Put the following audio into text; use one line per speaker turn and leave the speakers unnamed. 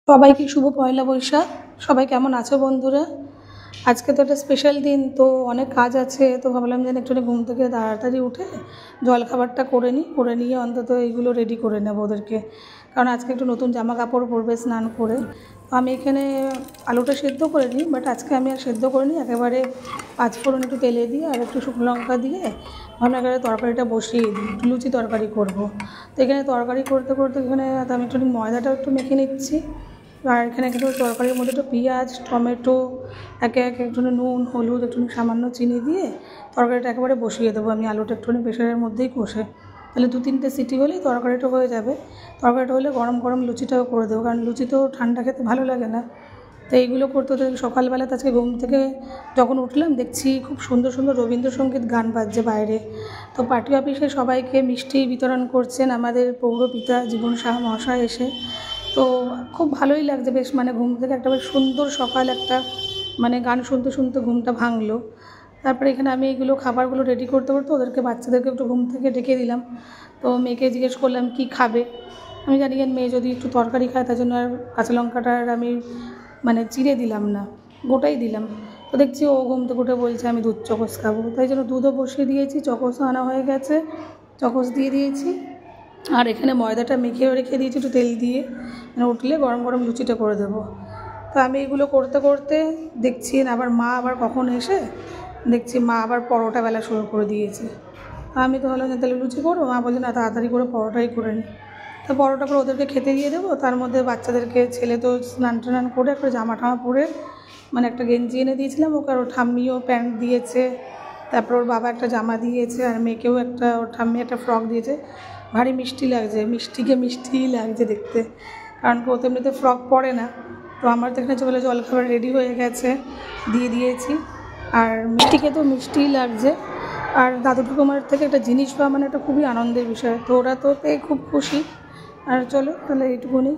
সবাইকে শুভ পয়লা বৈশাখ। সবাই কেমন আছো বন্ধুরা? আজকে তো একটা স্পেশাল দিন, তো অনেক কাজ আছে, তো ভাবলাম যে একটু ঘুম থেকে তাড়াতাড়ি উঠে জলখাবারটা করে নিয়ে অন্তত এইগুলো রেডি করে নেবো ওদেরকে, কারণ আজকে একটু নতুন জামা কাপড় পরবে স্নান করে। তো আমি এখানে আলুটা সেদ্ধ করে নিই, বাট আজকে আমি আর সেদ্ধ করে নিই, একেবারে পাঁচফোড়ন একটু তেলে দিয়ে আর একটু শুকনো লঙ্কা দিয়ে ভালো একেবারে তরকারিটা বসিয়ে দিই। লুচি তরকারি করব। তো এখানে তরকারি করতে করতে এখানে আমি একটু ময়দাটা একটু মেখে নিচ্ছি, আর এখানে একটু তরকারির মধ্যে একটু পেঁয়াজ, টমেটো, একে একে একটু নুন, হলুদ, একটু সামান্য চিনি দিয়ে তরকারিটা একেবারে বসিয়ে দেবো আমি। আলুটা একটুখানি প্রেশারের মধ্যেই কষে, তাহলে 2-3টে সিটি হলেই তরকারিটা হয়ে যাবে। তরকারিটা হলে গরম গরম লুচিটাও করে দেবো, কারণ লুচি তো ঠান্ডা খেতে ভালো লাগে না। তো এইগুলো করতে হতে সকালবেলা আজকে ঘুম থেকে যখন উঠলাম দেখছি খুব সুন্দর সুন্দর রবীন্দ্রসঙ্গীত গান বাজছে বাইরে। তো পার্টি অফিসে সবাইকে মিষ্টি বিতরণ করছেন আমাদের পৌরপিতা জীবন সাহা মহাশয় এসে। তো খুব ভালোই লাগছে, বেশ ঘুম থেকে একটা বেশ সুন্দর সকাল, একটা গান শুনতে শুনতে ঘুমটা ভাঙলো। তারপরে এখানে আমি এইগুলো খাবারগুলো রেডি করতে করতে ওদেরকে বাচ্চাদেরকে একটু ঘুম থেকে ডেকে দিলাম। তো মেয়েকে জিজ্ঞেস করলাম কি খাবে। আমি জানি মেয়ে যদি একটু তরকারি খায়, তার জন্য আর কাঁচা লঙ্কাটা আর আমি চিড়ে দিলাম না, গোটাই দিলাম। তো দেখছি ও ঘুম থেকে উঠে বলছে আমি দুধ চকোস খাবো, তাই জন্য দুধও বসিয়ে দিয়েছি, চকোসও আনা হয়ে গেছে, চকোস দিয়ে দিয়েছি। আর এখানে ময়দাটা মেখেও রেখে দিয়েছি একটু তেল দিয়ে, উঠলে গরম গরম লুচিটা করে দেবো। তো আমি এগুলো করতে করতে দেখছি আবার মা কখন এসে দেখছি মা আবার পরোটা বেলা শুরু করে দিয়েছে। আমি তো ভাবলাম যে তাহলে লুচি করবো, মা বলছে না তাড়াতাড়ি করে পরোটাই করে নিই। তো পরোটা করে ওদেরকে খেতে দিয়ে দেবো, তার মধ্যে বাচ্চাদেরকে, ছেলে তো স্নান টান করে একটা জামা টামা পরে একটা গেঞ্জি এনে দিয়েছিলাম ওকে, আর ওর ঠাম্মিও প্যান্ট দিয়েছে, তারপর ওর বাবা একটা জামা দিয়েছে, আর মেয়েকেও ওর ঠাম্মি একটা ফ্রক দিয়েছে। ভারী মিষ্টি লাগছে, মিষ্টিই লাগছে দেখতে, কারণ ও তো এমনিতে ফ্রক পরে না। তো আমার তো এখানে চলে জলখাবার রেডি হয়ে গেছে, দিয়ে দিয়েছি। আর মিষ্টিকে তো মিষ্টিই লাগছে। আর দাদু ঠাকুমার থেকে একটা জিনিস পাওয়া একটা খুবই আনন্দের বিষয়, তো ওরা তো পেয়ে খুব খুশি। আর চলো তাহলে এইটুকুনি।